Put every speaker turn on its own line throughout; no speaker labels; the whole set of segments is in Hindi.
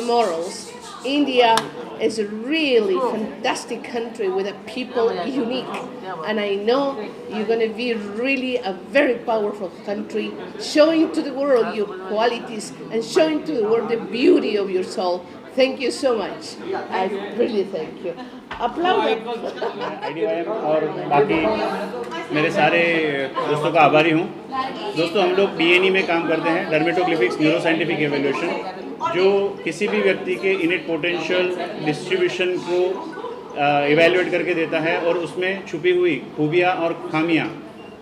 morals. India is a really fantastic country with a people unique, and I know you're going to be really a very powerful country, showing to the world your qualities and showing to the world the beauty of your soul. Thank you so much. I really thank you. Applaud.
IDYM और बाकी मेरे सारे दोस्तों का आभारी हूँ। दोस्तों, हम लोग DNE में काम करते हैं, डर्मेटोग्लिफिक्स न्यूरो साइंटिफिक एवेल्यूशन, जो किसी भी व्यक्ति के इनेट पोटेंशियल डिस्ट्रीब्यूशन को इवेल्युएट करके देता है और उसमें छुपी हुई खूबियाँ और खामियाँ,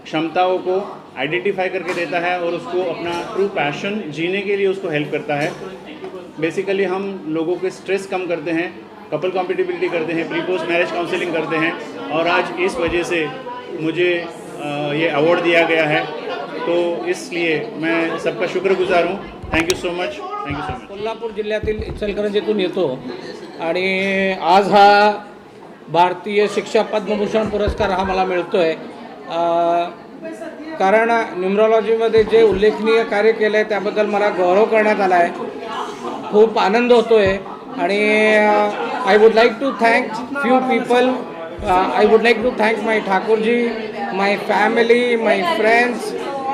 क्षमताओं को आइडेंटिफाई करके देता है और उसको अपना ट्रू पैशन जीने के लिए उसको हेल्प करता है। बेसिकली हम लोगों के स्ट्रेस कम करते हैं, कपल कॉम्पिटिबिलिटी करते हैं, प्री पोस्ट मैरिज काउंसलिंग करते हैं, और आज इस वजह से मुझे ये अवार्ड दिया गया है, तो इसलिए मैं सबका शुक्रगुजार हूँ। Thank you so much, thank you so much.
Kolhapur जिल्ह्यातील इचलकरंजीतून येतो आणि आज हा भारतीय शिक्षा पद्मभूषण पुरस्कार हा मला मिळतो आहे, कारण न्यूमरॉलॉजीमध्ये जे उल्लेखनीय कार्य केलं आहे त्याबद्दल मला गौरव करण्यात आला आहे। खूप आनंद होतो आहे आणि I would like to thank few people. I would like to thank my Thakurji, my family, my friends,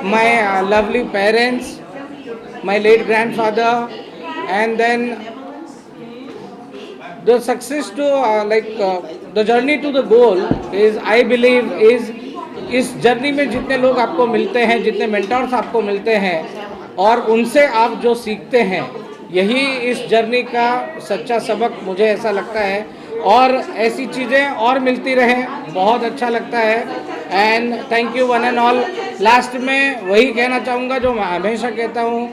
my lovely parents, my late grandfather, and then the success to the journey to the goal is, I believe, is इस जर्नी में जितने लोग आपको मिलते हैं, जितने मेंटर्स आपको मिलते हैं और उनसे आप जो सीखते हैं, यही इस जर्नी का सच्चा सबक मुझे ऐसा लगता है। और ऐसी चीज़ें और मिलती रहें, बहुत अच्छा लगता है। And thank you one and all. Last में वही कहना चाहूँगा जो मैं हमेशा कहता हूँ,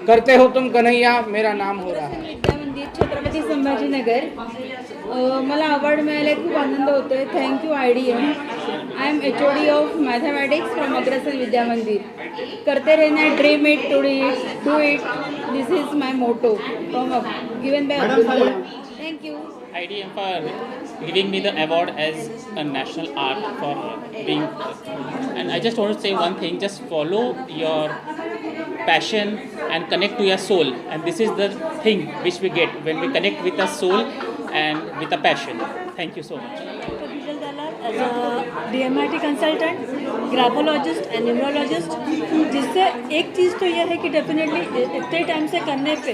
करते हो तुम कन्हैया, मेरा नाम हो रहा है।
विद्या मंदिर, छत्रपती संभाजीनगर। मला अवॉर्ड मिळाले, खूप आनंद होतो आहे। Thank you IDM. I am HOD of mathematics from Agrasen Vidya Mandir. करते रहना, dream it, do it, this is my motto from given by Abdul Kalam. Thank you
IDM for giving me the award as a national art for being, and I just want to say one thing: just follow your passion and connect to your soul, and this is the thing which we get when we connect with our soul and with a passion. Thank you so much.
As a DMIT consultant, graphologist and numerologist, जिससे एक चीज़ तो यह है कि डेफिनेटली इतने टाइम से करने पे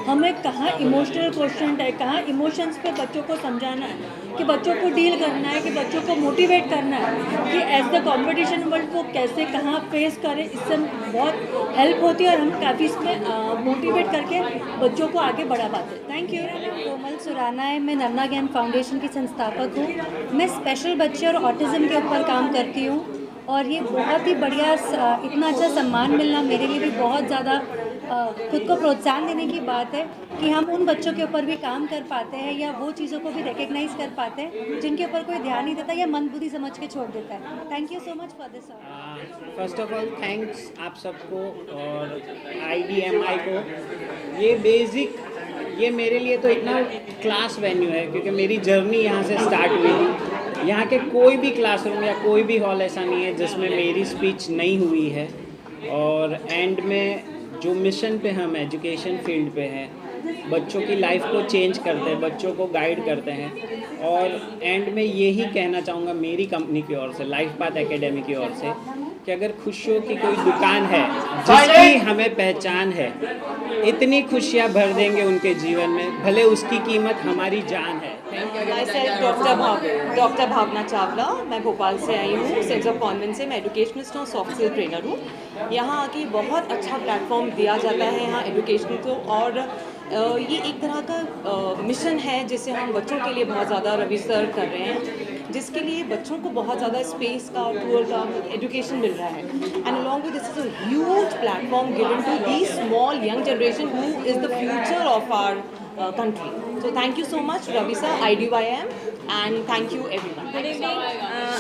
हमें कहाँ इमोशनल क्वेश्चन है, कहाँ इमोशंस पे बच्चों को समझाना है, कि बच्चों को डील करना है, कि बच्चों को मोटिवेट करना है, कि एज द कंपटीशन वर्ल्ड को कैसे कहाँ फेस करें, इससे बहुत हेल्प होती है और हम काफ़ी इसमें मोटिवेट करके बच्चों को आगे बढ़ा पाते हैं। Thank you. कोमल सुराना है, मैं नन्ना ज्ञान फाउंडेशन की संस्थापक हूँ। मैं स्पेशल बच्चे और ऑटिज़म के ऊपर काम करती हूँ और ये बहुत ही बढ़िया, इतना अच्छा सम्मान मिलना मेरे लिए भी बहुत ज़्यादा खुद को प्रोत्साहन देने की बात है कि हम उन बच्चों के ऊपर भी काम कर पाते हैं या वो चीज़ों को भी रिकग्नाइज कर पाते हैं जिनके ऊपर कोई ध्यान नहीं देता या मन बुद्धि समझ के छोड़ देता है। Thank you so much for this.
First of all thanks आप सबको और IDMI को। ये बेसिक, ये मेरे लिए तो इतना क्लास वेन्यू है क्योंकि मेरी जर्नी यहाँ से स्टार्ट हुई थी। यहाँ के कोई भी क्लासरूम या कोई भी हॉल ऐसा नहीं है जिसमें मेरी स्पीच नहीं हुई है। और एंड में जो मिशन पे हम एजुकेशन फील्ड पे हैं, बच्चों की लाइफ को चेंज करते हैं, बच्चों को गाइड करते हैं। और एंड में यही कहना चाहूँगा मेरी कंपनी की ओर से, लाइफ पाथ एकेडमी की ओर से, कि अगर खुशियों की कोई दुकान है जिसकी हमें पहचान है, इतनी खुशियाँ भर देंगे उनके जीवन में, भले उसकी कीमत हमारी जान है।
डॉक्टर भावना चावला, मैं भोपाल से आई हूँ, सेंस ऑफ कॉन्वेंट से। मैं एजुकेशनिस्ट और सॉफ्ट स्किल ट्रेनर हूँ। यहाँ आके बहुत अच्छा प्लेटफॉर्म दिया जाता है यहाँ एजुकेशन को, और ये एक तरह का मिशन है जिसे हम बच्चों के लिए बहुत ज़्यादा रवि सर कर रहे हैं, जिसके लिए बच्चों को बहुत ज़्यादा स्पेस का और टूर का एजुकेशन मिल रहा है। And along with this is a huge platform given to the small young generation who is the future of our country. So thank you so much Ravi sir, IDYM, and thank you everyone.
Good evening,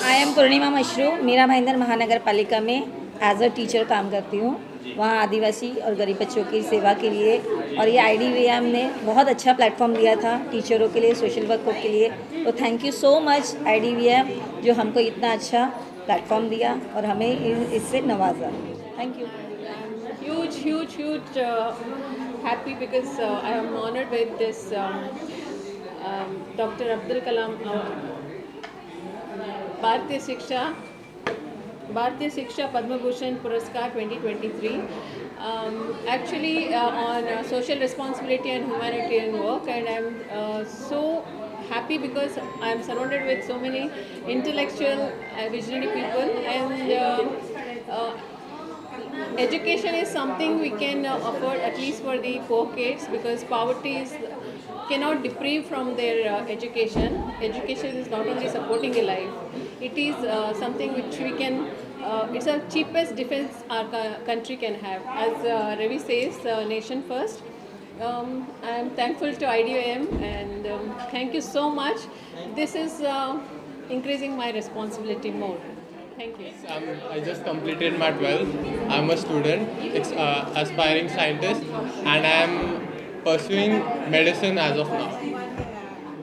I am Purnima Mashru. Mira Bhayandar महानगर पालिका में एज अ टीचर काम करती हूँ, वहाँ आदिवासी और गरीब बच्चों की सेवा के लिए। और ये IDYM ने बहुत अच्छा प्लेटफॉर्म दिया था टीचरों के लिए, सोशल वर्कर के लिए। तो thank you so much IDYM जो हमको इतना अच्छा प्लेटफॉर्म दिया और हमें इससे नवाजा। Thank you.
Huge
happy because I am honored with this Dr. Abdul Kalam Bharatiya Shiksha Padma Bhushan Puraskar 2023. Actually on social responsibility and humanitarian work, and I'm so happy because I'm surrounded with so many intellectual visionary people, and education is something we can afford, at least for the poor kids, because poverty cannot deprive from their education. Education is not only supporting a life, it is something which we can, it's the cheapest defense our country can have. As Ravi says, nation first. I am thankful to IDYM, and thank you so much. This is increasing my responsibility more. Thank you.
I just completed my 12th. I'm a student, aspiring scientist, and I'm pursuing medicine as of now.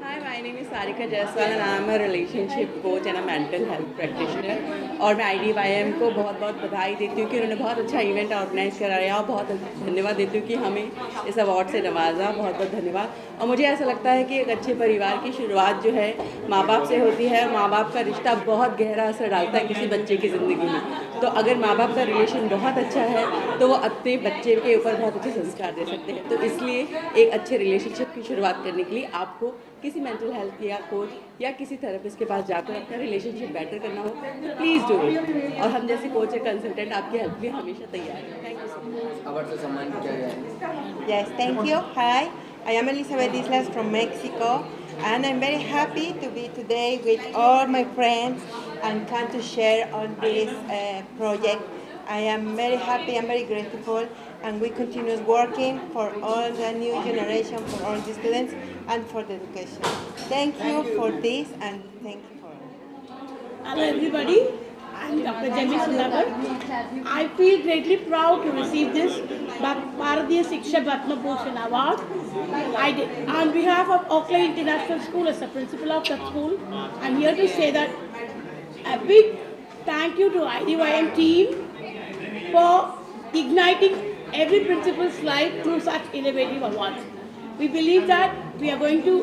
Hi, my name is Sarika Jaiswal and I'm a relationship coach and a mental health practitioner. और मैं IDYM को बहुत बहुत बधाई देती हूँ कि उन्होंने बहुत अच्छा इवेंट ऑर्गेनाइज कराया, और बहुत धन्यवाद देती हूँ कि हमें इस अवार्ड से नवाजा। बहुत बहुत धन्यवाद। और मुझे ऐसा लगता है कि एक अच्छे परिवार की शुरुआत जो है माँ बाप से होती है। माँ बाप का रिश्ता बहुत गहरा असर डालता है किसी बच्चे की ज़िंदगी में। तो अगर माँ बाप का रिलेशन बहुत अच्छा है तो वो अपने बच्चे के ऊपर बहुत अच्छे संस्कार दे सकते हैं। तो इसलिए एक अच्छे रिलेशनशिप की शुरुआत करने के लिए आपको किसी मेंटल हेल्थ या कोच या किसी थेरेपिस्ट के पास जाकर अपना रिलेशनशिप बेटर करना हो तो प्लीज़ डू इट। और हम जैसे कोच या कंसल्टेंट आपकी हेल्प भी हमेशा तैयार हैं। Thank you so much.
Award से सम्मानित किया गया।
Yes, thank you. Hi, I am Elizabeth Islas from Mexico, and I'm very happy to be today with all my friends and come to share on this project. I am very happy, I'm very grateful, and we continue working for all the new generation, for all the students, and for the education. Thank you for this, and thank you for.
Hello everybody, I'm Dr. Jami Sundar. I feel greatly proud to receive this Bharatiya Shiksha Padma Bhushan Award. I did. On behalf of Oakland International School, as the principal of that school, I'm here to say that a big thank you to IDYM team for igniting every principal's life through such innovative awards. We believe that we are going to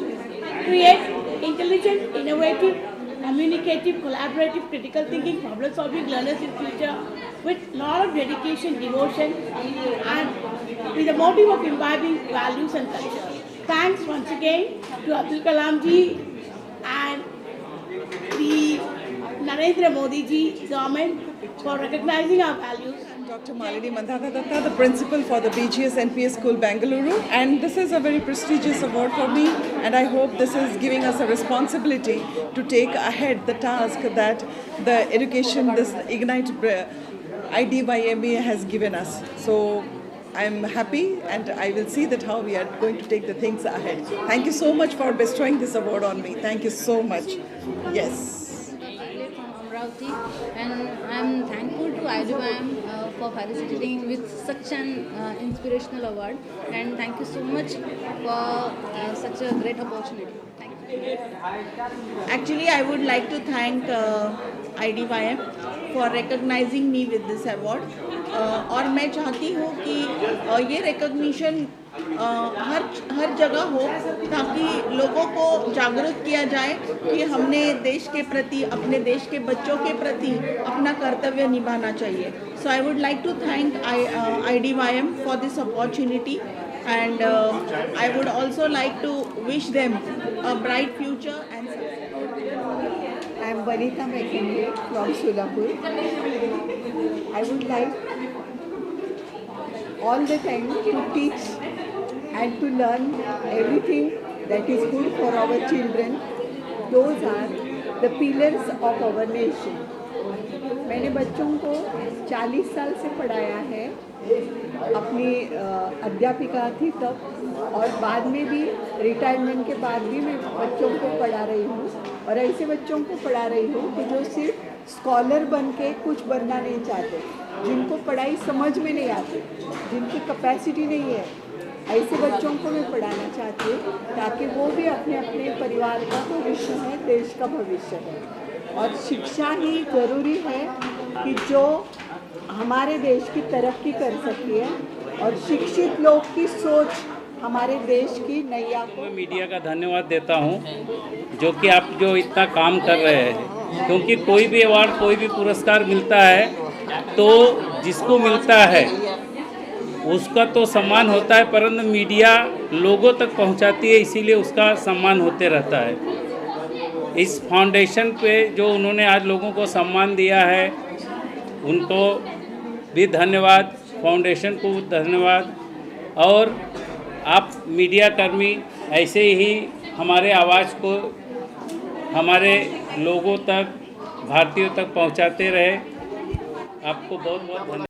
create intelligent, innovative, communicative, collaborative, critical thinking, problem-solving learners in future with lot of dedication, devotion, and with the motive of imbibing values and culture. Thanks once again to Abdul Kalam ji and the Narendra Modi ji government for recognizing our values.
Dr. Malini Mandhana, the principal for the BGS NPS School, Bengaluru, and this is a very prestigious award for me, and I hope this is giving us a responsibility to take ahead the task that the education, this Ignite IDYM has given us. So I'm happy, and I will see that how we are going to take the things ahead. Thank you so much for bestowing this award on me. Thank you so much. Yes.
And I'm thankful to IDYM for facilitating with such an inspirational award, and thank you so much for such a great opportunity. Thank you.
Actually, I would like to thank IDYM for recognizing me with this award. और मैं चाहती हूँ कि ये recognition हर जगह हो, ताकि लोगों को जागरूक किया जाए कि हमने देश के प्रति, अपने देश के बच्चों के प्रति अपना कर्तव्य निभाना चाहिए. So I would like to thank IDYM for this opportunity, and I would also like to wish them a bright future and success.
I am Vanita McKinley from Solapur. I would like all the time to teach and to learn everything that is good for our children. Those are the pillars of our nation. मैंने बच्चों को 40 साल से पढ़ाया है, अपनी अध्यापिका थी तब, और बाद में भी रिटायरमेंट के बाद भी मैं बच्चों को पढ़ा रही हूँ. और ऐसे बच्चों को पढ़ा रही हूँ कि जो सिर्फ स्कॉलर बन के कुछ बनना नहीं चाहते, जिनको पढ़ाई समझ में नहीं आती, जिनकी कैपेसिटी नहीं है, ऐसे बच्चों को मैं पढ़ाना चाहती हूँ, ताकि वो भी अपने अपने परिवार का भविष्य है, देश का भविष्य है. और शिक्षा ही ज़रूरी है कि जो हमारे देश की तरक्की कर सके, और शिक्षित लोग की सोच हमारे देश की नैया को।
मैं मीडिया का धन्यवाद देता हूं जो कि आप जो इतना काम कर रहे हैं, क्योंकि कोई भी अवार्ड कोई भी पुरस्कार मिलता है तो जिसको मिलता है उसका तो सम्मान होता है, परंतु मीडिया लोगों तक पहुंचाती है, इसीलिए उसका सम्मान होते रहता है। इस फाउंडेशन पे जो उन्होंने आज लोगों को सम्मान दिया है उनको भी धन्यवाद, फाउंडेशन को धन्यवाद। और आप मीडिया कर्मी ऐसे ही हमारे आवाज़ को हमारे लोगों तक, भारतीयों तक पहुंचाते रहे। आपको बहुत बहुत धन्यवाद।